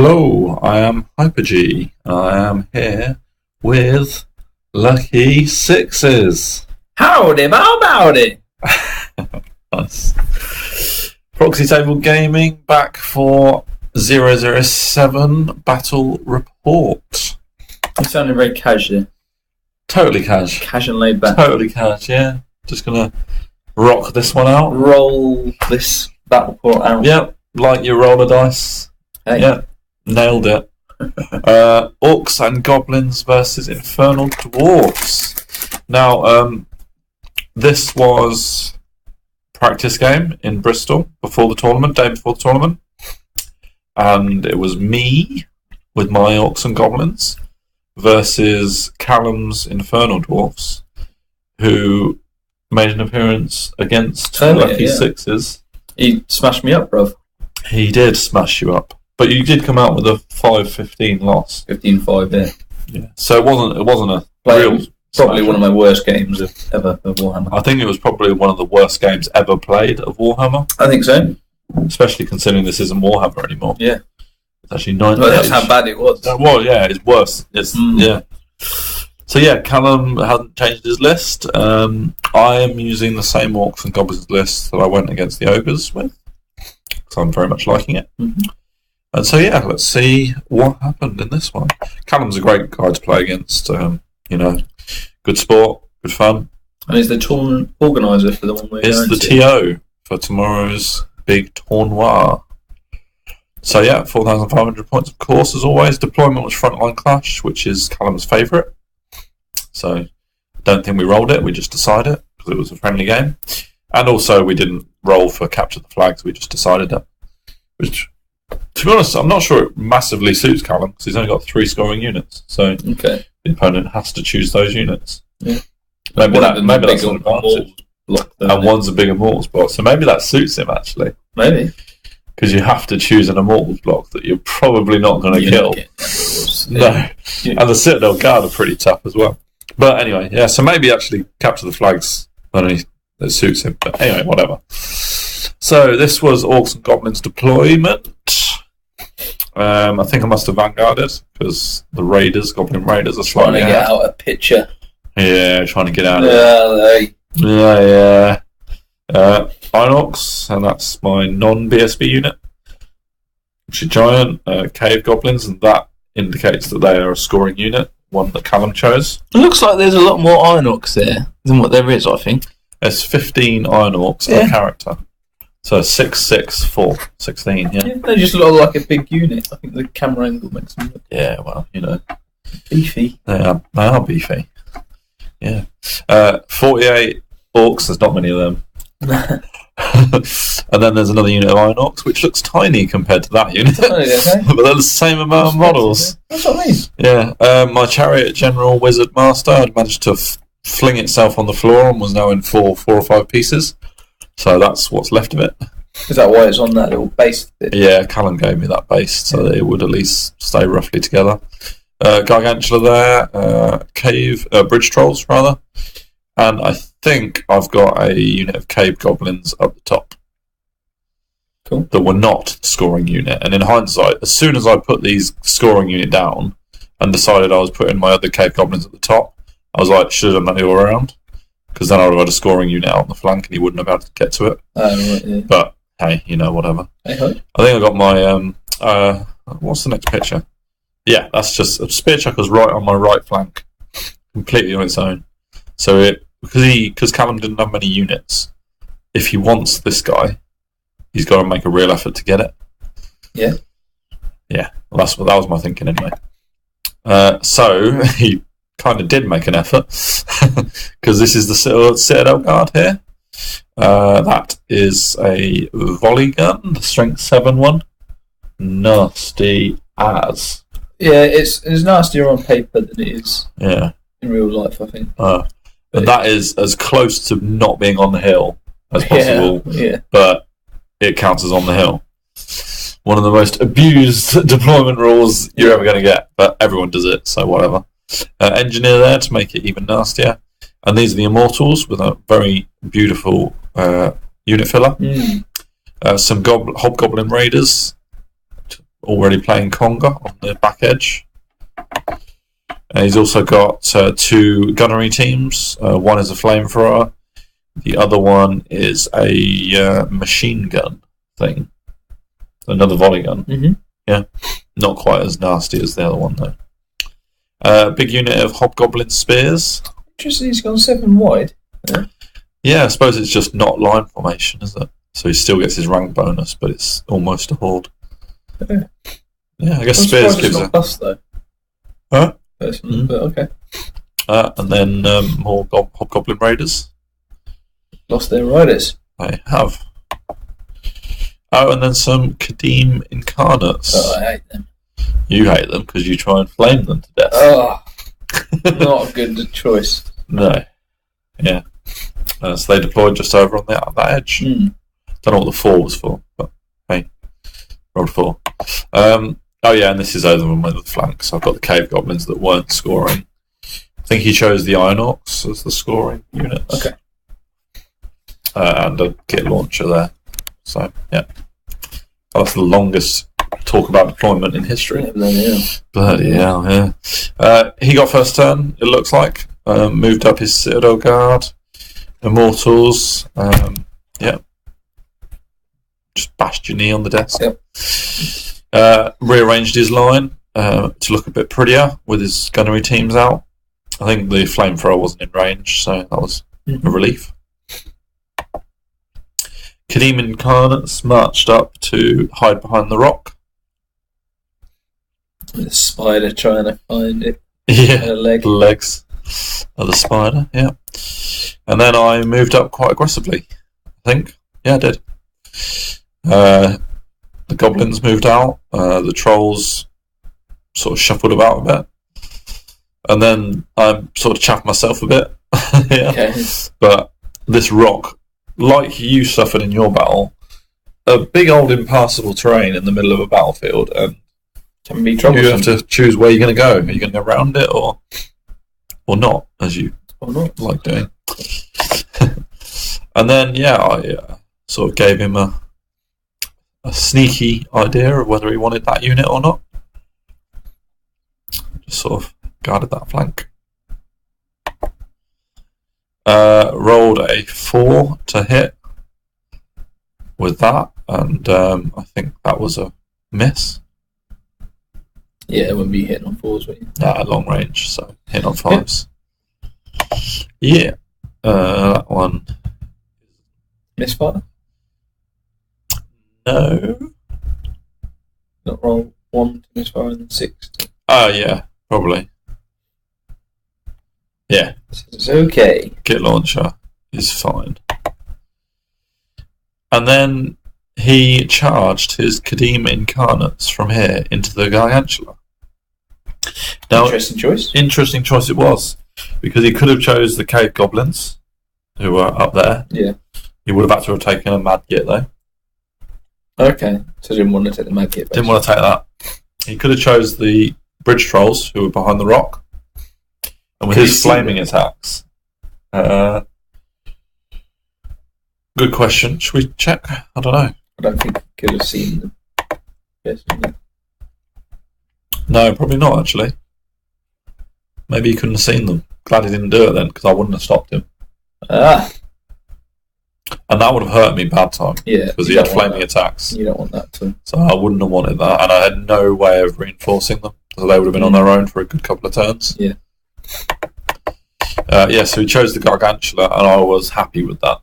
Hello, I am Hyper-G. I am here with Lucky Sixes. Howdy, howdy. Nice. Proxy Table Gaming back for 007 Battle Report. You sounded very casual. Totally cash. Cash and laid back. Totally cash, yeah. Just gonna rock this one out. Roll this battle report out. Yep, like your roller dice. Hey. Yep, nailed it. Orcs and Goblins versus Infernal Dwarves. Now, this was practice game in Bristol before the tournament, day before the tournament. And it was me with my Orcs and Goblins versus Callum's Infernal Dwarves, who made an appearance against Lucky Sixes. He smashed me up, bruv. He did smash you up. But you did come out with a 5-15 loss. 15-5, Yeah. So it wasn't a real. Probably one of my worst games ever of Warhammer. I think it was probably one of the worst games ever played of Warhammer. I think so. Especially considering this isn't Warhammer anymore. Yeah. It's actually 9. Well, that's how bad it was. Well, yeah, it's worse. Yeah. So yeah, Callum hasn't changed his list. I am using the same Orcs and Goblins list that I went against the Ogres with, because I'm very much liking it. Mm-hmm. And so yeah, let's see what happened in this one. Callum's a great guy to play against. Good sport, good fun. And he's the tournament organiser for the one we're Is going the to. TO for tomorrow's big tournoi. So yeah, 4,500 points of course as always. Deployment was Frontline Clash, which is Callum's favourite. So I don't think we rolled it, we just decided it because it was a friendly game. And also we didn't roll for Capture the Flags, we just decided it. Which, to be honest, I'm not sure it massively suits Callum because he's only got 3 scoring units. So the opponent has to choose those units. Yeah. Maybe that's an advantage. And one's a big Immortals block, so maybe that suits him actually. Maybe. Because you have to choose an Immortals block that you're probably not going to kill. No. Yeah. And the Citadel Guard are pretty tough as well. But anyway, yeah, so maybe actually Capture the Flags that suits him. But anyway, whatever. So this was Orcs and Goblins deployment. I think I must have vanguarded because the Goblin Raiders are slightly trying to get out a picture. Yeah, trying to get out of it. Yeah. Inox, and that's my non-BSB unit, which is giant cave goblins, and that indicates that they are a scoring unit, one that Callum chose. It looks like there's a lot more Inox there than what there is, I think. There's 15 Inox per character. So 6, 6, 4, 16, yeah. They just look like a big unit. I think the camera angle makes them look beefy. They are beefy. Yeah. 48 Orcs, there's not many of them. And then there's another unit of Inox, which looks tiny compared to that unit. But they're the same amount of models. That's what I mean. Yeah. My Chariot General Wizard Master had managed to fling itself on the floor and was now in 4 or 5 pieces. So that's what's left of it. Is that why it's on that little base bit? Yeah, Callum gave me that base so that it would at least stay roughly together. Gargantula there, Bridge Trolls rather. And I think I've got a unit of Cave Goblins up the top. Cool. That were not the scoring unit. And in hindsight, as soon as I put these scoring unit down and decided I was putting my other Cave Goblins at the top, I was like, should have done that the other way around. Because then I would have had a scoring unit out on the flank and he wouldn't have had to get to it. Right, yeah. But, hey, whatever. Hey-ho. I think I got my, what's the next picture? Yeah, that's just, Spear Chucker's right on my right flank. Completely on its own. So because Callum didn't have many units, if he wants this guy, he's got to make a real effort to get it. Yeah. Yeah, well, that was my thinking anyway. So he kind of did make an effort because this is the Citadel Guard here. That is a volley gun, the Strength 7 one. Nasty as. Yeah, it's nastier on paper than it is in real life, I think. But that is as close to not being on the hill as possible. Yeah. But it counts as on the hill. One of the most abused deployment rules you're ever going to get, but everyone does it, so whatever. Engineer there to make it even nastier. And these are the Immortals with a very beautiful unit filler. Some Hobgoblin Raiders already playing Conga on the back edge. He's also got 2 gunnery teams. One is a flamethrower. The other one is a machine gun thing. Another volley gun. Mm-hmm. Yeah. Not quite as nasty as the other one, though. Big unit of Hobgoblin spears. Interesting, he's gone 7 wide. Yeah, I suppose it's just not line formation, is it? So he still gets his rank bonus, but it's almost a horde. Yeah, I guess spears gives a plus though. Huh? Personally, but okay. And then more Hobgoblin Raiders. Lost their riders. They have. Oh, and then some Kadim Incarnates. Oh, I hate them. You hate them because you try and flame them to death. Oh, not a good choice. No. Yeah. So they deployed just over on that edge. Don't know what the 4 was for, but hey, rolled 4. Oh yeah, and this is over on the flank. So I've got the Cave Goblins that weren't scoring. I think he chose the Iron Orcs as the scoring units. Okay. And a kit launcher there. So yeah, that's the longest talk about deployment in history. Bloody hell, yeah. He got first turn. It looks like moved up his Citadel Guard, Immortals. Yeah, just bashed your knee on the desk. Yep. Rearranged his line to look a bit prettier with his gunnery teams out. I think the flamethrower wasn't in range, so that was a relief. Kadim Incarnates marched up to hide behind the rock. The spider trying to find it. Yeah, her leg. the legs of the spider, yeah. And then I moved up quite aggressively, I think. Yeah, I did. The goblins moved out. The trolls sort of shuffled about a bit. And then I sort of chaffed myself a bit. Yeah. Okay. But this rock, like you suffered in your battle, a big old impassable terrain in the middle of a battlefield, and can be troublesome. You have to choose where you're going to go. Are you going to go around it or not, as you like doing? And then, yeah, I sort of gave him a sneaky idea of whether he wanted that unit or not. Just sort of guarded that flank. Rolled a 4 to hit with that, and I think that was a miss. Yeah, it wouldn't be hitting on 4s, would you? Nah, long range, so hit on 5s. Yeah. That one. Misfire? No. Not roll 1 to misfire and then 6 to... Oh, yeah, probably. Yeah. It's okay. Kit launcher is fine. And then he charged his Kadim Incarnates from here into the Gargantula. Now, interesting choice. Interesting choice it was, because he could have chose the Cave Goblins, who were up there. Yeah. He would have had to have taken a Mad Git, though. Okay, so didn't want to take the Mad Git. Didn't want to take that. He could have chose the Bridge Trolls, who were behind the rock. And with his flaming attacks. Good question. Should we check? I don't know. I don't think he could have seen them. Yes, no, probably not, actually. Maybe he couldn't have seen them. Glad he didn't do it then, because I wouldn't have stopped him. Ah. And that would have hurt me bad time. Yeah. Because he had flaming attacks. You don't want that to. So I wouldn't have wanted that. And I had no way of reinforcing them. So they would have been on their own for a good couple of turns. Yeah. Yeah, so he chose the Gargantula, and I was happy with that.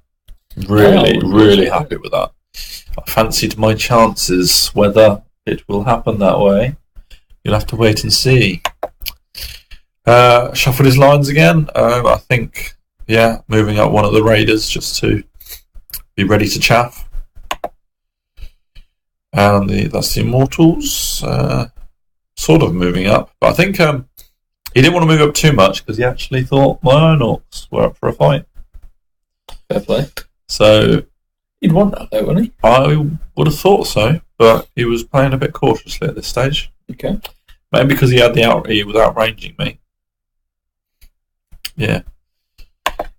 Really happy with that. I fancied my chances. Whether it will happen that way, you'll have to wait and see. Shuffled his lines again. I think, yeah, moving up one of the Raiders just to be ready to chaff. And that's the Immortals. Sort of moving up. But I think he didn't want to move up too much because he actually thought my own Orcs were up for a fight. Fair play. So he'd want that though, wouldn't he? I would have thought so, but he was playing a bit cautiously at this stage. Okay. Maybe because he had he was outranging me. Yeah.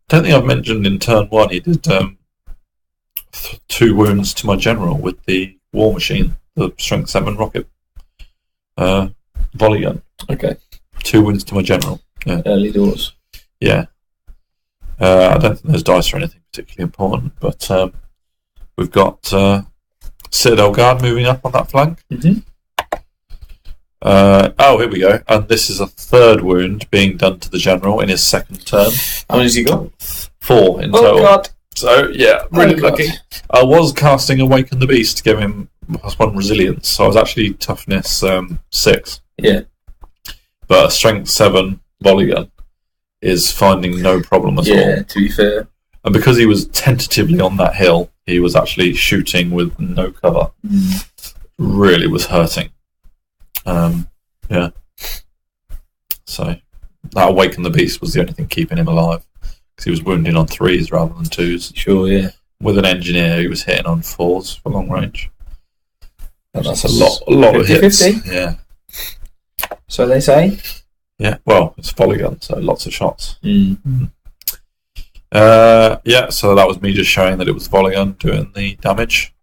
Don't think I've mentioned in turn 1 he did 2 wounds to my general with the War Machine, the Strength 7 rocket. Volley gun. Okay. 2 wounds to my general. Yeah. Early doors. Yeah. I don't think there's dice or anything particularly important, but we've got Citadel Guard moving up on that flank. Mm-hmm. Here we go. And this is a 3rd wound being done to the general in his 2nd turn. How many has he got? 4 in total. God. So, yeah, really lucky. I was casting Awaken the Beast to give him +1 resilience, so I was actually toughness 6. Yeah. But a strength 7 volley gun is finding no problem at all. Yeah, to be fair. And because he was tentatively on that hill, he was actually shooting with no cover. Really was hurting. Yeah. So that Awaken the Beast was the only thing keeping him alive, because he was wounding on 3s rather than 2s. Sure, yeah. With an engineer, he was hitting on 4s for long range. And that's a lot of hits. 50-50? Yeah. So they say? Yeah, well, it's volley gun, so lots of shots. Mm. Yeah, so that was me just showing that it was volley gun doing the damage.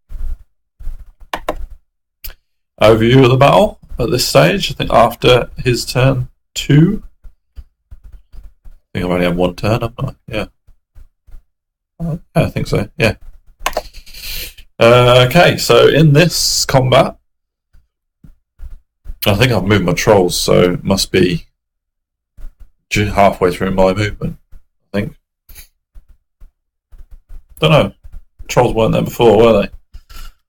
Overview of the battle at this stage. I think after his turn 2. I think I've only had 1 turn, haven't I? Yeah. Yeah, I think so, yeah. Okay, so in this combat, I think I've moved my trolls, so it must be halfway through my movement, I think. Don't know. Trolls weren't there before, were they?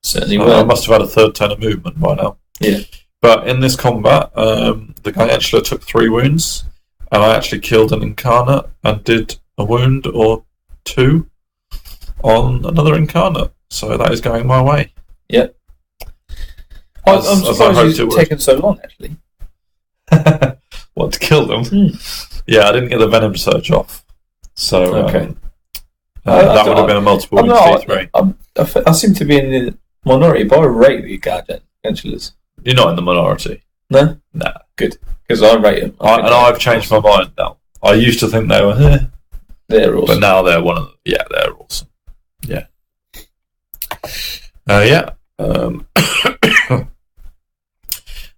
Certainly I weren't. must have had a 3rd turn of movement by now. Yeah. But in this combat, the guy actually took 3 wounds, and I actually killed an incarnate and did a wound or 2 on another incarnate. So that is going my way. Yep. I'm surprised it's taken so long, actually. What, to kill them? Yeah, I didn't get the Venom Surge off. So okay. that would have been a multiple wound C3. I seem to be in the minority, but I rate the Gargantulas. You're not in the minority. No? Nah. Good. Because I rate them. And I've changed my mind now. I used to think they were they're awesome. But now they're one of them. Yeah, they're awesome. Yeah. Yeah.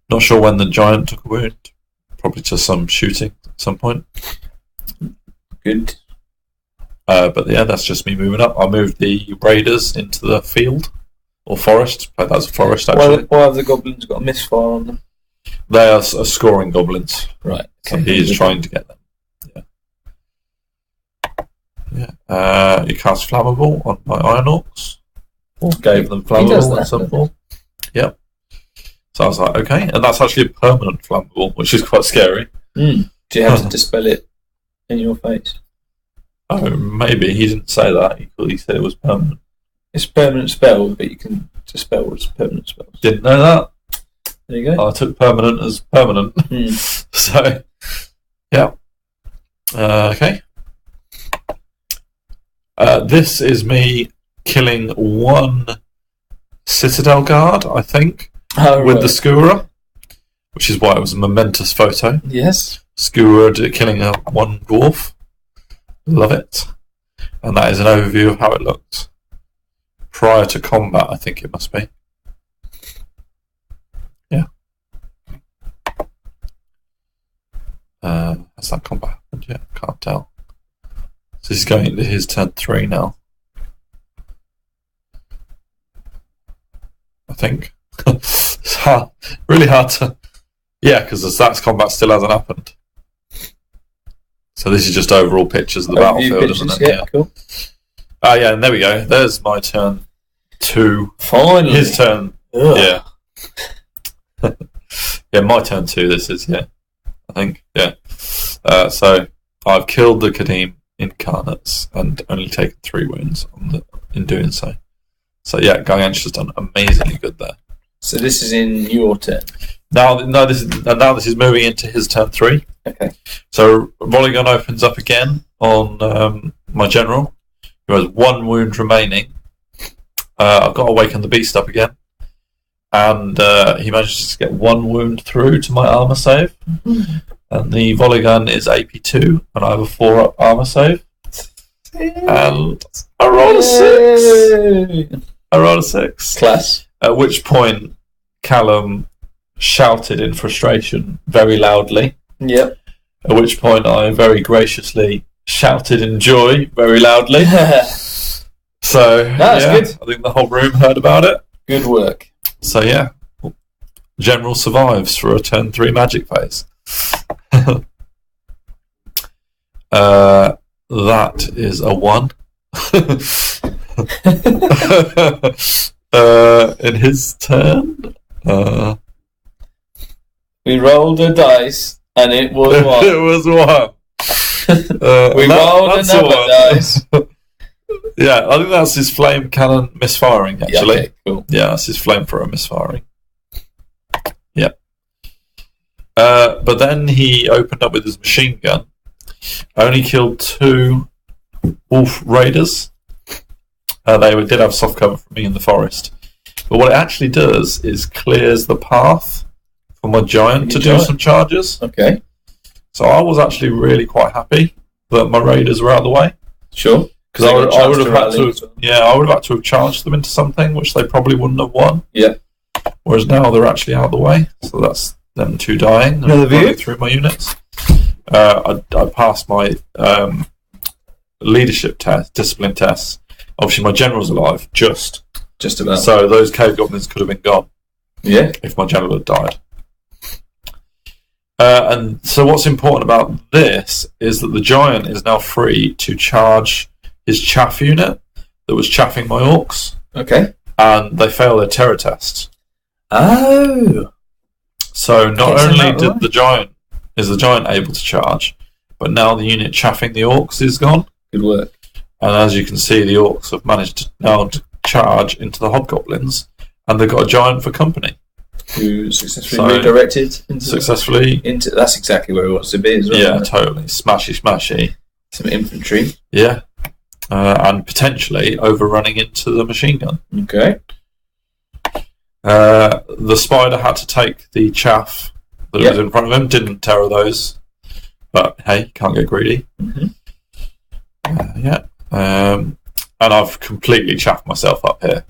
Not sure when the giant took a wound. Probably to some shooting at some point. Good. But yeah, that's just me moving up. I moved the raiders into the field or forest. Played that as a forest actually. Why have the goblins got a misfire on them? They are scoring goblins. Right. So he is trying to get them. Yeah. You cast flammable on my Iron Orcs. Or gave them flammable at some point. Yep. So I was like, okay, and that's actually a permanent flammable, which is quite scary. Do you have to dispel it in your face? Oh, maybe he didn't say that. He said it was permanent. It's a permanent spell, but you can dispel its permanent spells. Didn't know that. There you go. I took permanent as permanent. So, yeah. Okay. This is me killing 1 Citadel Guard, I think, with the Skewer, which is why it was a momentous photo. Yes. Skewer killing 1 dwarf. Love it. And that is an overview of how it looked. Prior to combat, I think it must be. Yeah. Has that combat happened yet? Can't tell. So he's going into his turn 3 now. I think. It's really hard to... Yeah, because the stats combat still hasn't happened. So this is just overall pictures of the battlefield, isn't it? Yeah, cool. Yeah, and there we go. There's my turn 2. Finally. His turn. Ugh. Yeah. Yeah, my turn 2, this is, yeah. I think, yeah. So I've killed the Kadim incarnates and only taken 3 wounds in doing so. So yeah, Gargantua's has done amazingly good there. So this is in your turn. Now this is moving into his turn 3. Okay. So volley gun opens up again on my general, who has 1 wound remaining. I've got to Awaken the Beast up again, and he manages to get 1 wound through to my armor save. And the volley gun is AP2, and I have a 4-up armor save. And I rolled a 6. I rolled a 6. Class. At which point, Callum shouted in frustration very loudly. Yep. At which point I very graciously shouted in joy very loudly. So that's good. I think the whole room heard about it. Good work. So yeah, General survives for a turn 3 magic phase. That is a 1. In his turn, we rolled a dice and it was 1. It was 1. We rolled another dice. Yeah, I think that's his flame cannon misfiring, actually. Yeah, okay, cool. Yeah, that's his flamethrower misfiring. Yeah. But then he opened up with his machine gun. Only killed 2 wolf raiders. They did have soft cover from me in the forest. But what it actually does is clears the path for my giant to do some charges. Okay. So I was actually really quite happy that my raiders were out of the way. Sure. Because I would have had to, I would have had to have charged them into something which they probably wouldn't have won. Yeah. Whereas now they're actually out of the way, so that's them 2 dying. Another view through my units. I passed my leadership test, discipline tests. Obviously, my general's alive, just about. So those cave goblins could have been gone. Yeah. If my general had died. And so what's important about this is that the giant is now free to charge his chaff unit that was chaffing my orcs. Okay. And they fail their terror test. Oh. So not only did the giant able to charge, but now the unit chaffing the orcs is gone. Good work. And as you can see, the orcs have managed to charge into the hobgoblins, and they've got a giant for company. Who successfully redirected into that's exactly where he wants to be as well. Yeah, totally. Smashy. Some infantry. Yeah. And potentially overrunning into the machine gun. Okay. The spider had to take the chaff that was in front of him. Didn't terror those. But hey, can't get greedy. Mm-hmm. And I've completely chaffed myself up here.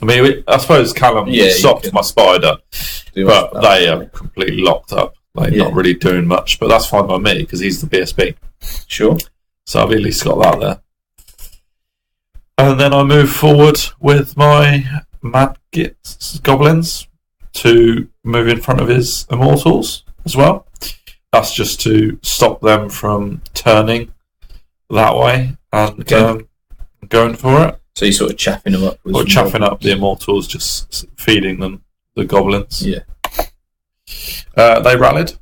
I mean, I suppose Callum stopped my spider, but they are completely locked up. Like, not really doing much, but that's fine by me because he's the BSB. Sure. So I've at least got that there. And then I move forward with my goblins to move in front of his immortals as well. That's just to stop them from turning that way and going for it. So you're sort of chaffing them up? Or chaffing up the immortals, just feeding them the goblins. Yeah. They rallied.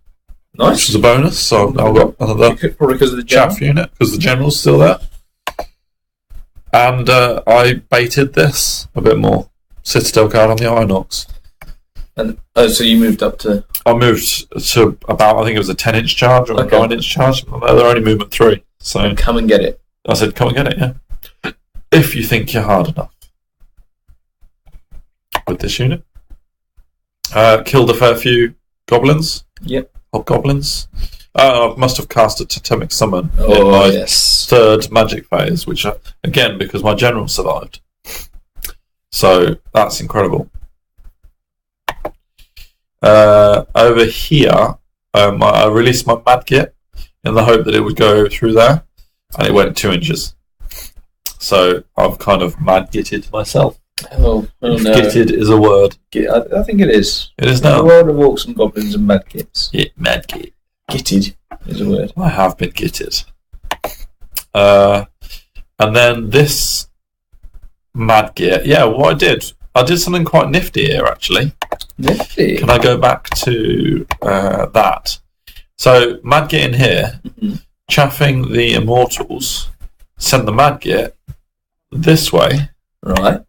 Nice. Which is a bonus, so I've got another probably because of the chaff unit, because the general's still there. And I baited this a bit more. Citadel guard on the Iron Orcs. And so you moved up to... I moved to about, I think it was a 10-inch charge or a 9-inch charge. They're only movement 3. So come and get it. I said, come and get it, yeah. If you think you're hard enough. With this unit. Killed a fair few goblins. Yep. Hobgoblins. I must have cast a totemic summon in my 3rd magic phase, which, again, because my general survived. So, that's incredible. Over here, I released my Madgit in the hope that it would go through there, and it went 2 inches. So I've kind of Madgitted myself. Oh no. Gitted is a word. I think it is. It is now. The world of orcs and goblins and Madgits. Yeah, Madgit. Gitted is a word. I have been gitted. And then this Madgit, what I did something quite nifty here, actually. Nifty? Can I go back to that? So, Madgit in here, chaffing the immortals, send the Madgit this way. Right.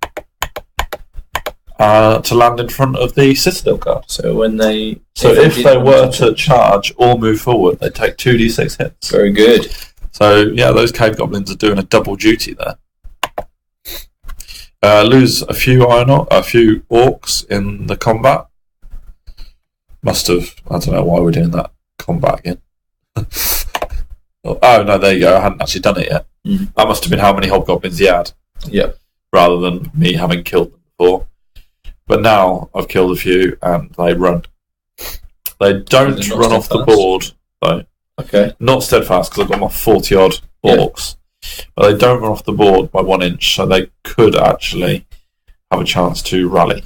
To land in front of the Citadel guard. So when they... if they were to charge or move forward, they take 2d6 hits. Very good. So, those cave goblins are doing a double duty there. Lose a few orcs in the combat. Must have. I don't know why we're doing that combat again. Oh no, there you go. I hadn't actually done it yet. That must have been how many hobgoblins he had. Yeah. Rather than me having killed them before. But now I've killed a few and they run. They don't run off the board though. Okay. Not steadfast because I've got my 40 odd orcs. But they don't run off the board by 1 inch, so they could actually have a chance to rally.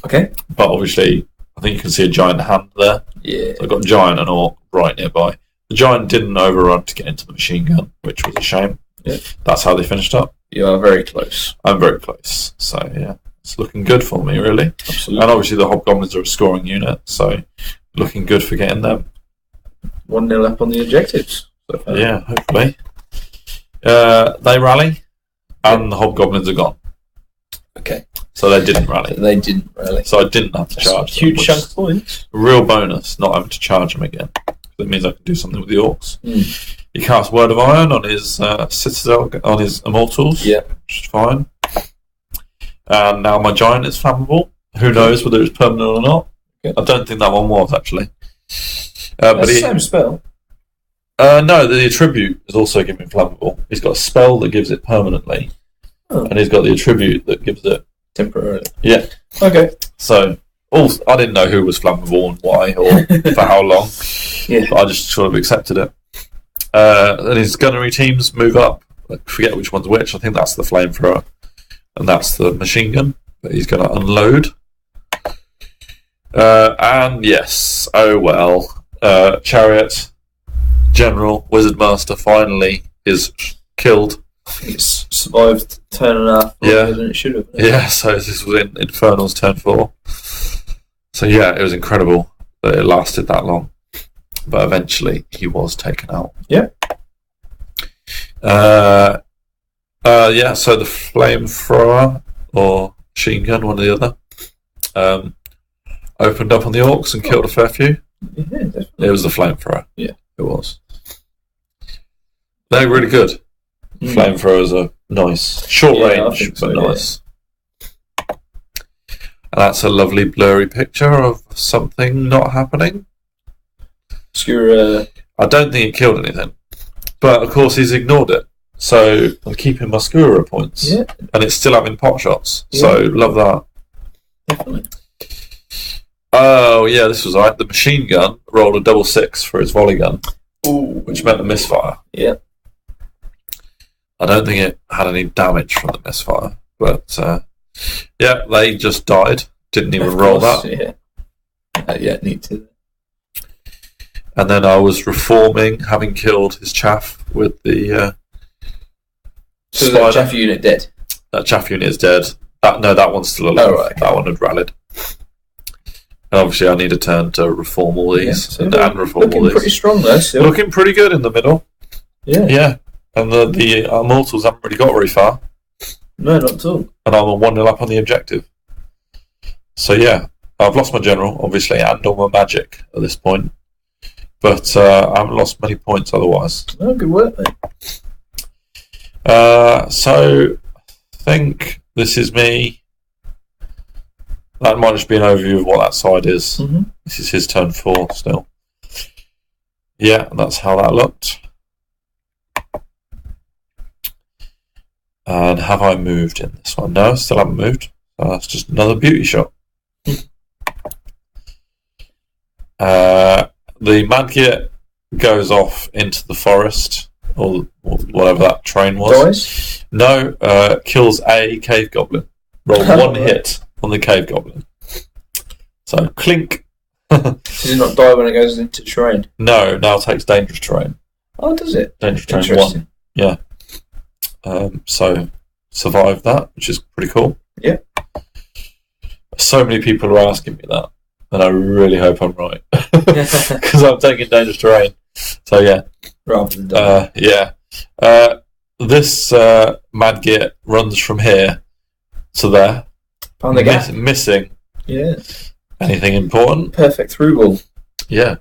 Okay. But obviously, I think you can see a giant hand there. Yeah. So I've got a giant and orc right nearby. The giant didn't overrun to get into the machine gun, which was a shame. Yeah. That's how they finished up. You are very close. I'm very close. So, yeah, it's looking good for me, really. Absolutely. And obviously, the hobgoblins are a scoring unit, so looking good for getting them. 1-0 up on the objectives. So far. Yeah, hopefully. They rally, and the hobgoblins are gone. Okay. So they didn't rally. So I didn't have to charge them. Huge chunk of points. Real bonus, not having to charge them again. That means I can do something with the orcs. He casts Word of Iron on his Citadel, on his Immortals, which is fine. And now my Giant is flammable. Who knows whether it's permanent or not? I don't think that one was, actually. But the same spell. No, the attribute is also giving flammable. He's got a spell that gives it permanently, and he's got the attribute that gives it temporarily. Yeah. Okay. So, I didn't know who was flammable and why or for how long. Yeah. But I just sort of accepted it. And his gunnery teams move up. I forget which one's which. I think that's the flamethrower, and that's the machine gun that he's going to unload. And yes, oh well. Chariot. General Wizard Master finally is killed. It's survived turn and a half longer than it should have. Yeah, so this was in Infernal's turn 4. So yeah, it was incredible that it lasted that long. But eventually he was taken out. Yeah. So the flamethrower or machine gun, one or the other, opened up on the orcs and killed a fair few. Yeah, definitely. It was the flamethrower. Yeah. It was. They're really good. Flamethrowers are nice. Short range, but nice. And that's a lovely blurry picture of something not happening. Skura. I don't think it killed anything. But of course he's ignored it. So I'm keeping my Skura points. Yeah. And it's still having pot shots. So love that. Definitely. Oh yeah, this was right. The machine gun rolled a 6 for his volley gun. Ooh. Which meant a misfire. Yeah. I don't think it had any damage from the misfire, but yeah, they just died. Didn't even roll that. Yeah, need to. And then I was reforming, having killed his chaff with the So that chaff unit dead? That chaff unit is dead. That one's still alive. Oh, right, okay. That one had rallied. And obviously I need a turn to reform all these and reform all these. Looking pretty strong though, still. Looking pretty good in the middle. Yeah. Yeah. And the Immortals haven't really got very far. No, not at all. And I'm 1-0 up on the objective. So yeah, I've lost my general, obviously, and all my magic at this point. But I haven't lost many points otherwise. Oh, good work, mate. So I think this is me. That might just be an overview of what that side is. Mm-hmm. This is his turn 4 still. Yeah, that's how that looked. And have I moved in this one? No, I still haven't moved. So that's just another beauty shot. The Madgit goes off into the forest, or whatever that train was. Dies? No, kills a cave goblin. Roll 1 hit on the cave goblin. So, clink. Does it not die when it goes into terrain? No, now takes dangerous terrain. Oh, does it? Dangerous terrain 1. Yeah. So, survived that, which is pretty cool. Yeah. So many people are asking me that, and I really hope I'm right. Because I'm taking dangerous terrain. So, yeah. Rather than die. Yeah. This Madgit runs from here to there. On the gap. Missing. Yeah. Anything important? Perfect through ball. Yeah.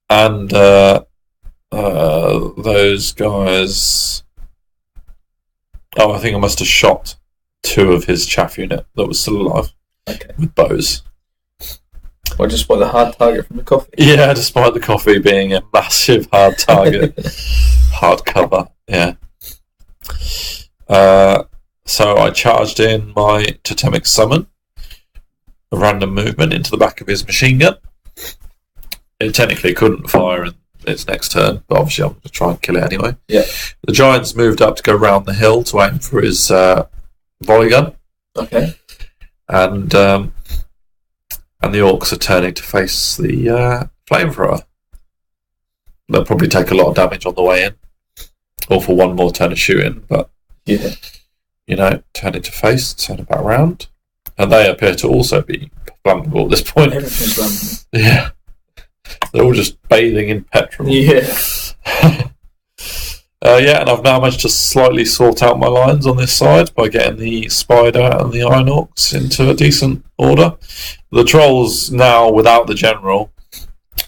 And those guys. Oh, I think I must have shot 2 of his chaff unit that was still alive. Okay. With bows. Or just by the hard target from the coffee. Yeah, despite the coffee being a massive hard target. Hard cover, yeah. So I charged in my Totemic Summon, a random movement into the back of his machine gun. It technically couldn't fire in its next turn, but obviously I'm going to try and kill it anyway. Yeah. The Giants moved up to go round the hill to aim for his volley gun. Okay. And the Orcs are turning to face the Flamethrower. They'll probably take a lot of damage on the way in, or for one more turn of shooting, but yeah, you know, turn it to face, turn it back round, and they appear to also be flammable at this point. Everything's flammable. Yeah, they're all just bathing in petrol. Yeah. Yeah, and I've now managed to slightly sort out my lines on this side by getting the Spider and the Iron Orcs into a decent order. The Trolls now, without the General,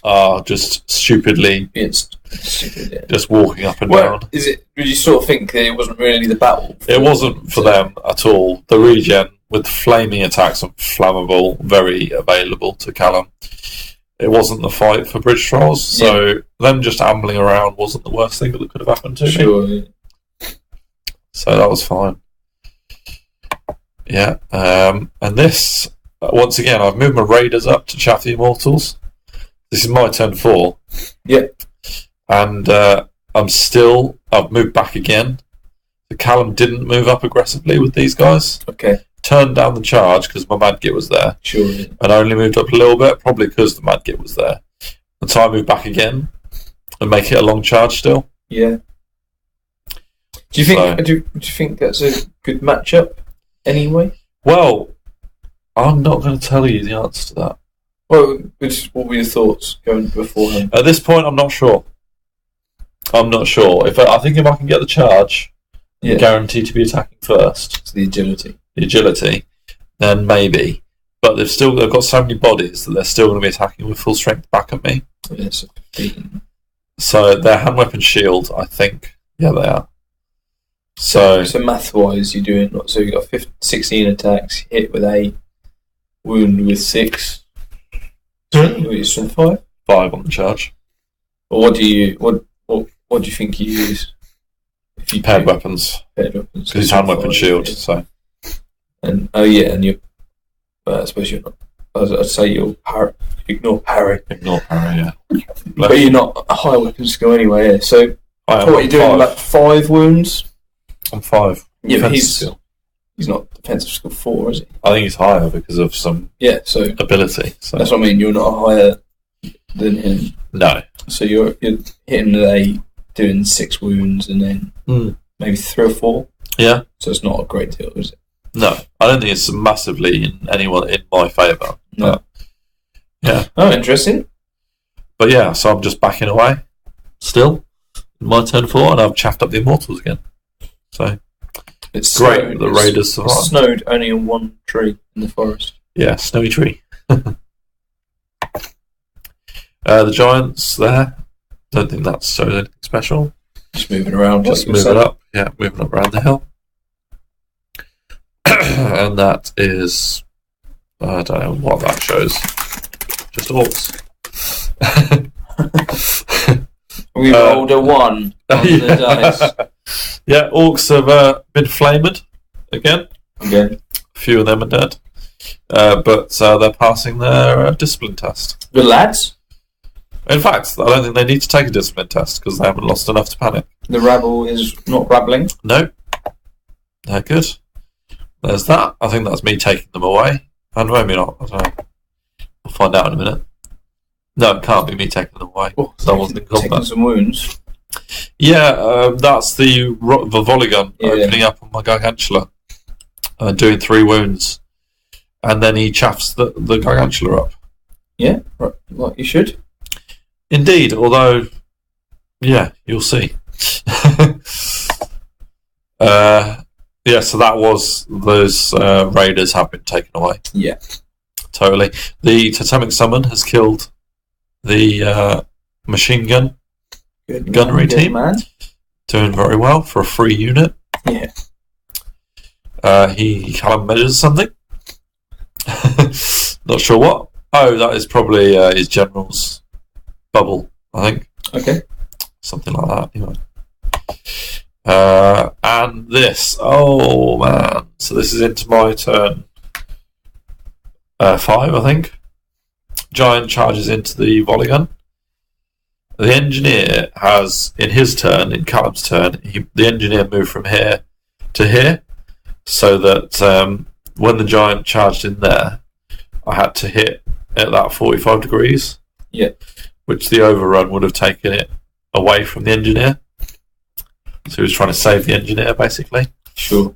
are just stupidly just walking up and down. Is it? Did you sort of think that it wasn't really the battle? It wasn't for them at all. The regen with flaming attacks and flammable, very available to Callum. It wasn't the fight for Bridge Trolls, so them just ambling around wasn't the worst thing that could have happened to me. So that was fine. Yeah, and this, once again, I've moved my Raiders up to chaff the Immortals. This is my turn 4. Yeah. And I've moved back again. The Callum didn't move up aggressively with these guys. Okay. Turned down the charge because my Mad Git was there. Sure. And I only moved up a little bit, probably because the Mad Git was there. And so I moved back again and make it a long charge still. Yeah. Do you think do you think that's a good matchup anyway? Well, I'm not going to tell you the answer to that. Well, what were your thoughts going beforehand? At this point, I'm not sure. I think if I can get the charge, I'm guaranteed to be attacking first. It's the agility. Then maybe. But they've got so many bodies that they're still going to be attacking with full strength back at me. Yes. So they're hand weapon shield, I think. Yeah, they are. So math-wise, you're doing so you got 16 attacks, hit with 8, wound with 6. It's 5 on the charge. Or what do you think you use? If you paired weapons. Because it's hand weapon shield. Yeah. So. And and you. I suppose you're not. I'd say you'll ignore parry. Yeah. But you're not a high weapon skill anyway. Yeah. So what are you doing? 5. Like 5 wounds. I'm 5. Yeah, but he's not defensive skill 4, is he? I think he's higher because of some ability. So. That's what I mean. You're not higher than him. No. So you're hitting with 8, doing 6 wounds, and then maybe 3 or 4. Yeah. So it's not a great deal, is it? No, I don't think it's massively in my favour. No. Yeah. Oh, interesting. But yeah, so I'm just backing away. Still, my turn 4, and I've chaffed up the Immortals again. So it's great that the Raiders survived. It snowed only on one tree in the forest. Yeah, snowy tree. The Giants there. Don't think that's anything special. Just moving around. Just moving up. Yeah, moving up around the hill. And that is, I don't know what that shows. Just Orcs. We rolled a 1 on the dice. Yeah, Orcs have been flamed again. A few of them are dead. But they're passing their discipline test. Good lads. In fact, I don't think they need to take a discipline test because they haven't lost enough to panic. The rabble is not rabbling? No. They're good. There's that. I think that's me taking them away. And maybe not. I don't know. We'll find out in a minute. No, it can't be me taking them away. Oh, I wasn't in combat. Taking some wounds. Yeah, that's the volley gun opening up on my Gargantula. Doing 3 wounds. And then he chaffs the Gargantula up. Yeah, right. Like you should. Indeed, although, yeah, you'll see. Yeah, so that was those Raiders have been taken away. Yeah. Totally. The Totemic Summon has killed the machine gun gunnery team. Man. Doing very well for a free unit. Yeah. He kind of measures something. Not sure what. Oh, that is probably his general's bubble, I think. Okay. Something like that, anyway. And this, oh man. So this is into my turn 5, I think. Giant charges into the volley gun. The engineer has, in his turn, in Callum's turn, the engineer moved from here to here, so that when the giant charged in there, I had to hit at that 45 degrees. Yeah. Which the overrun would have taken it away from the engineer. So he was trying to save the engineer, basically. Sure.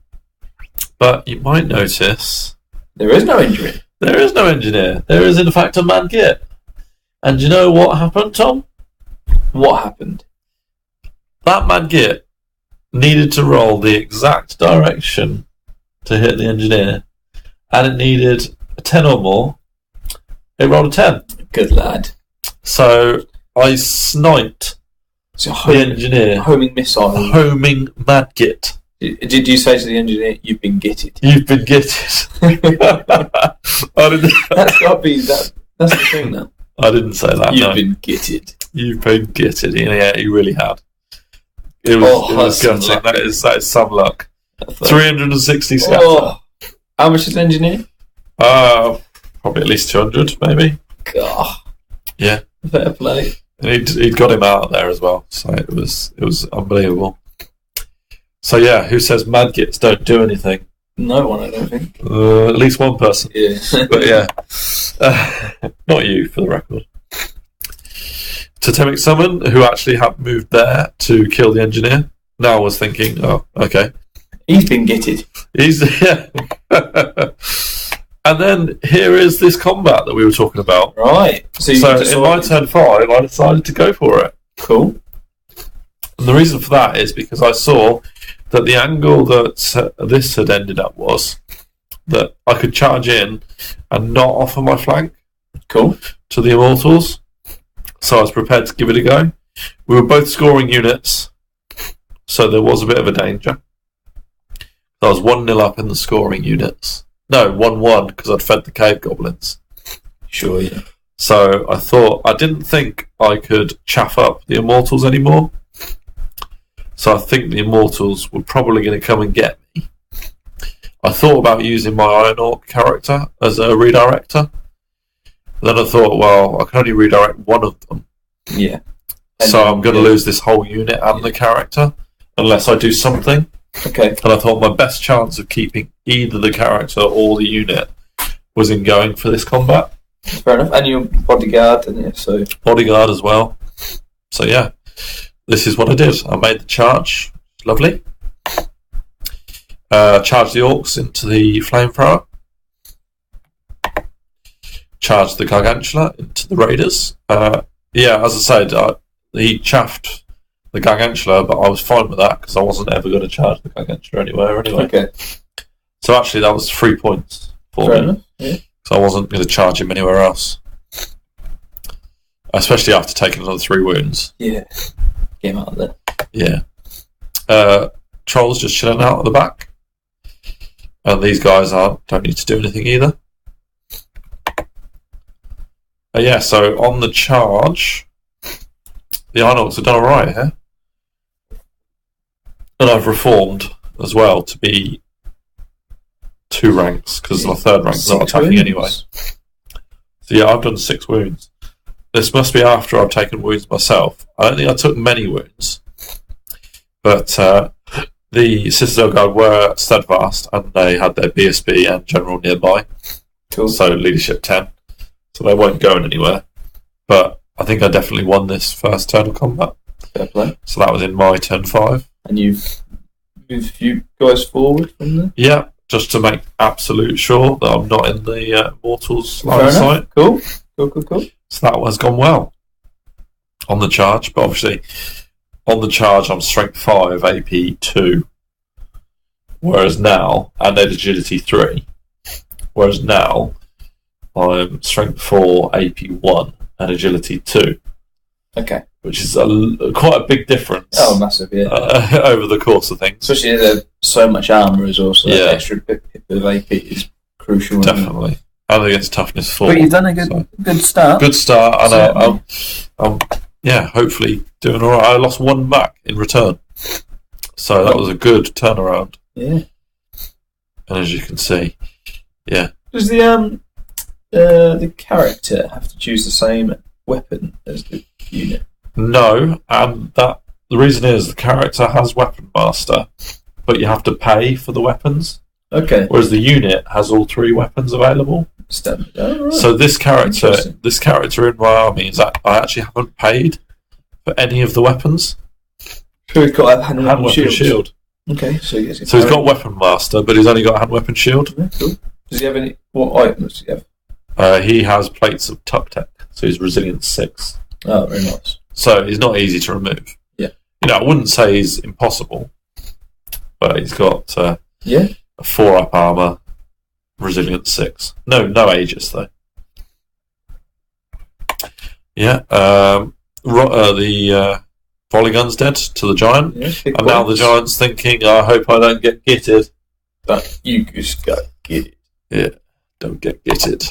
But you might notice... There is no engineer. There is no engineer. There is, in fact, a man git. And do you know what happened, Tom? What happened? That man git needed to roll the exact direction to hit the engineer, and it needed a 10 or more. It rolled a 10. Good lad. So I sniped the engineer. Homing missile. Homing mad git. Did you say to the engineer, "You've been gitted"? You've been gitted. That's got to be that. That's the thing now. I didn't say that. You've been gitted. You've been gitted. Yeah, you really had. It was gutting. That is some luck. 360 scatter. Oh, how much is the engineer? Probably at least 200, maybe. God. Yeah. Fair play. And he'd got him out there as well, so it was unbelievable. So yeah, who says mad gits don't do anything? No one, I don't think. At least one person. Yeah. But yeah, not you, for the record. Totemic Summon, who actually had moved there to kill the engineer, now was thinking, oh, okay. He's been gitted. Yeah. And then here is this combat that we were talking about. Right. So in my turn 5, I decided to go for it. Cool. And the reason for that is because I saw that the angle that this had ended up was that I could charge in and not offer my flank. Cool. To the Immortals. So I was prepared to give it a go. We were both scoring units, so there was a bit of a danger. I was 1-0 up in the scoring units. No, 1-1, because I'd fed the Cave Goblins. Sure, yeah. So I didn't think I could chaff up the Immortals anymore. So I think the Immortals were probably going to come and get me. I thought about using my Iron Orc character as a redirector. Then I thought, well, I can only redirect one of them. Yeah. So I'm going to lose this whole unit and the character unless I do something. Okay. And I thought my best chance of keeping either the character or the unit was in going for this combat. Fair enough. And your bodyguard, and yeah, so bodyguard as well. So yeah, this is what I did. I made the charge. Lovely. Charged the Orcs into the flamethrower. Charged the Gargantula into the Raiders. Yeah, as I said, he chaffed the Gargantula, but I was fine with that because I wasn't ever going to charge the Gargantula anywhere anyway. Okay. So actually, that was 3 points for Fair me. Enough. Yeah. So I wasn't going to charge him anywhere else, especially after taking another 3 wounds. Yeah. Get him out of there. Yeah. Trolls just chilling out at the back, and these guys don't need to do anything either. Yeah. So on the charge, the Iron Orcs have done alright here. And I've reformed as well to be 2 ranks, because my 3rd rank's not attacking wounds. anyway. So yeah, I've done 6 wounds. This must be after I've taken wounds myself. I don't think I took many wounds. But the Citadel Guard were steadfast, and they had their BSB and General nearby. Cool. So leadership 10. So they weren't going anywhere. But I think I definitely won this first turn of combat. Fair play. So that was in my turn 5. And you've moved a few guys forward from there? Yeah, just to make absolute sure that I'm not in the Mortals line of sight. Cool. So that has gone well on the charge. But obviously, on the charge, I'm strength 5, AP 2. Whereas now, and agility 3. Whereas now, I'm strength 4, AP 1, and agility 2. Okay. Which is quite a big difference. Oh, massive, yeah. Over the course of things. Especially there's so much armour as well, so Yeah. that extra bit of AP is crucial. Definitely. And against toughness 4. But you've done a good start. Good start, and I'm hopefully doing alright. I lost 1 back in return. So that was a good turnaround. Yeah. And as you can see, yeah. Does the character have to choose the same weapon as the unit? No, and the reason is the character has Weapon Master, but you have to pay for the weapons. Okay. Whereas the unit has all 3 weapons available. Standard. Oh, right. So this character in my army is that I actually haven't paid for any of the weapons. So he's got a hand weapon shield. Okay, so he's got Weapon Master, but he's only got a hand weapon shield. Yeah, cool. Does he have any? What items does he have? He has plates of Tuck Tech, so he's Resilience 6. Oh, very nice. So he's not easy to remove. Yeah. I wouldn't say he's impossible, but he's got a 4-up armor, Resilience 6. No Aegis though. Yeah. The volley gun's dead to the giant, and now the giant's thinking, "I hope I don't get gitted." But you just got gitted. Yeah, don't get gitted.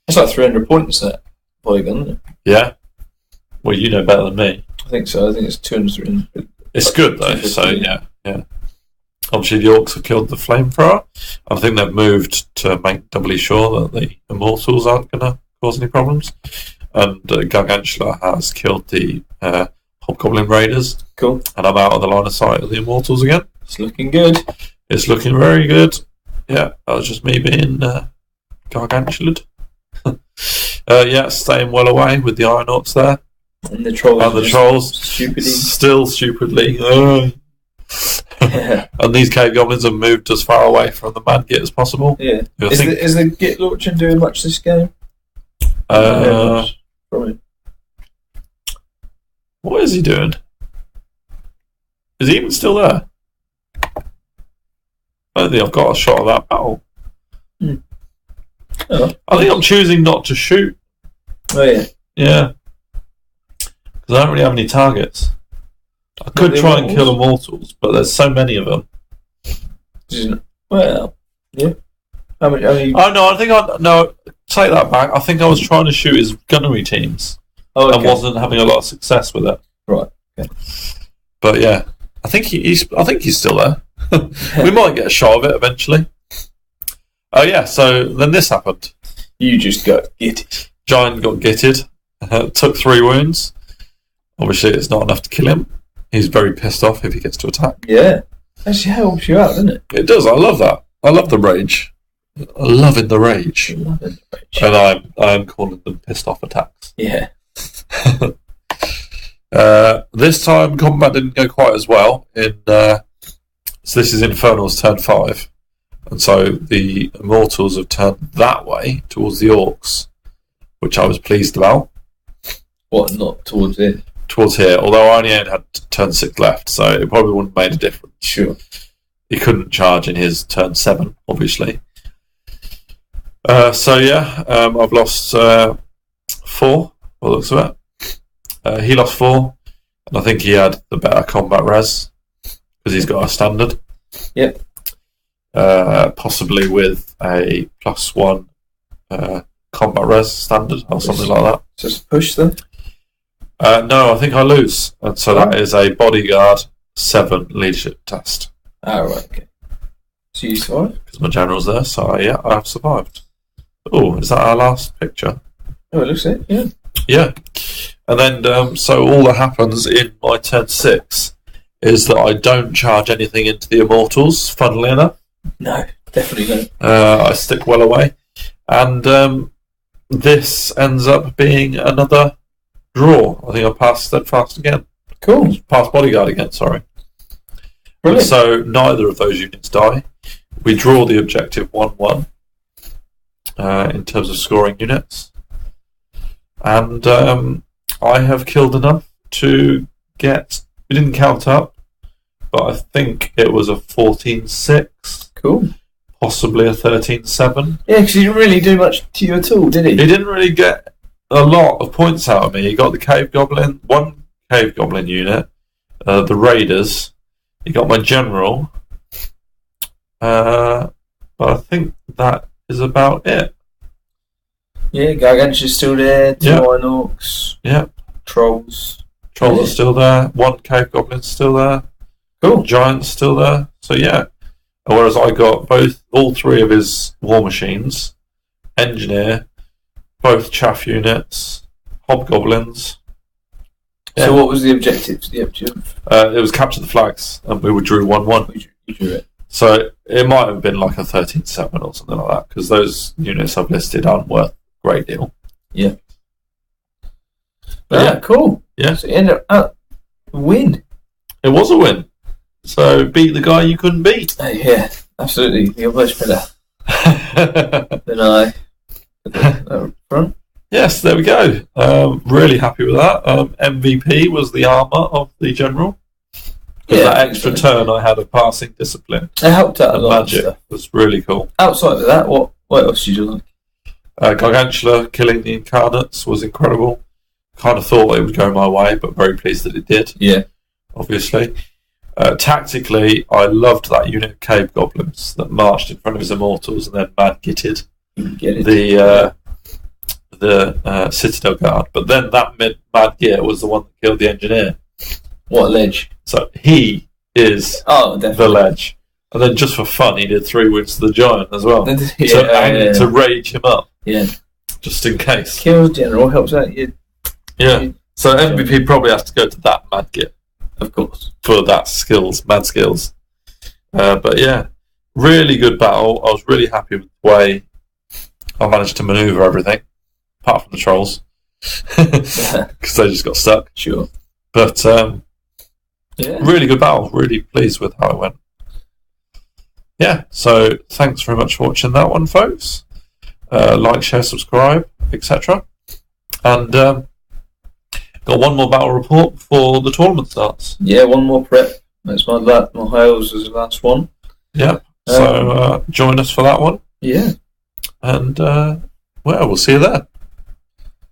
That's like 300 points, that volley gun, isn't it? Yeah. Well, you know better than me. I think so. I think it's 200. It's good though. So yeah. Obviously, the Orcs have killed the flamethrower. I think they've moved to make doubly sure that the Immortals aren't going to cause any problems. And Gargantula has killed the Hobgoblin Raiders. Cool. And I'm out of the line of sight of the Immortals again. It's looking good. It's looking very good. Yeah, that was just me being Gargantulaed. Staying well away with the Iron Orcs there. And the trolls. Still stupidly. And these cave goblins have moved as far away from the mad git as possible. Yeah. Is the git launcher doing much this game? What is he doing? Is he even still there? I don't think I've got a shot of that battle. Oh. I think I'm choosing not to shoot. Oh yeah. Yeah. Because I don't really have any targets. I could try and kill Immortals, but there's so many of them. Well, yeah. How many? Oh no! Take that back. I think I was trying to shoot his gunnery teams. Oh, okay. And wasn't having a lot of success with it. Right. Okay. But yeah, I think he's still there. We might get a shot of it eventually. Oh yeah. So then this happened. You just got gitted. Giant got gitted. Took 3 wounds. Obviously, it's not enough to kill him. He's very pissed off if he gets to attack. Yeah. Actually helps you out, doesn't it? It does. I love that. I love the rage. I love in the rage. And I'm calling them pissed off attacks. Yeah. This time combat didn't go quite as well. So this is Infernal's turn 5. And so the Immortals have turned that way towards the Orcs, which I was pleased about. What, not towards it? Towards here, although I only had turn 6 left, so it probably wouldn't have made a difference. Sure. He couldn't charge in his turn 7, obviously. I've lost 4, by the looks of it. He lost 4, and I think he had the better combat res, because he's got a standard. Yep. Possibly with a +1 combat res standard, or something like that. Just push them? No, I think I lose. And so that is a bodyguard 7 leadership test. Oh, right, okay. So you survived? Because my general's there, so I have survived. Oh, is that our last picture? Oh, it looks it, yeah. Yeah. And then, so all that happens in my turn 6 is that I don't charge anything into the Immortals, funnily enough. No, definitely not. I stick well away. And this ends up being another draw. I think I passed Steadfast again. Cool. Passed Bodyguard again, sorry. Brilliant. So neither of those units die. We draw the objective 1-1 in terms of scoring units. And I have killed enough to get... We didn't count up, but I think it was a 14-6. Cool. Possibly a 13-7. Yeah, because he didn't really do much to you at all, did he? He didn't really get a lot of points out of me. He got the Cave Goblin, 1 Cave Goblin unit, the Raiders. He got my General. But I think that is about it. Yeah, Gargantua's still there, 2 Iron Orcs. Yeah. Trolls. Trolls are still there. 1 Cave Goblin's still there. Cool. Giant's still there. So yeah. Whereas I got all three of his war machines, engineer, both chaff units, hobgoblins. Yeah. So what was the objective? It was capture the flags, and we drew 1-1. You drew it. So it might have been like a 13-7 or something like that, because those units I've listed aren't worth a great deal. Yeah. But Cool. Yeah. So you ended up win. It was a win. So beat the guy you couldn't beat. Yeah, absolutely. You're much better than I. Front. Yes, there we go. Really happy with that. MVP was the armour of the general. Because that extra turn I had of passing discipline. It helped out a lot. Magic was really cool. Outside of that, what else did you like? Gargantula killing the incarnates was incredible. Kind of thought it would go my way, but very pleased that it did. Yeah. Obviously. Tactically, I loved that unit of cave goblins that marched in front of his immortals and then mad-gitted the citadel guard. But then that mad-git was the one that killed the engineer. What ledge? So he is the ledge. And then just for fun, he did 3 wounds to the giant as well. To rage him up. Yeah. Just in case. Kills general, helps out you. Yeah. So MVP probably has to go to that mad-git. Of course. For that mad skills. But yeah, really good battle. I was really happy with the way I managed to manoeuvre everything, apart from the trolls, because they just got stuck. Sure. But really good battle. Really pleased with how it went. Yeah, so thanks very much for watching that one, folks. Like, share, subscribe, etc. And got one more battle report before the tournament starts. Yeah, one more prep. That's my Hales was the last one. Yep. So join us for that one. Yeah. And we'll see you there.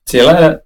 See you later.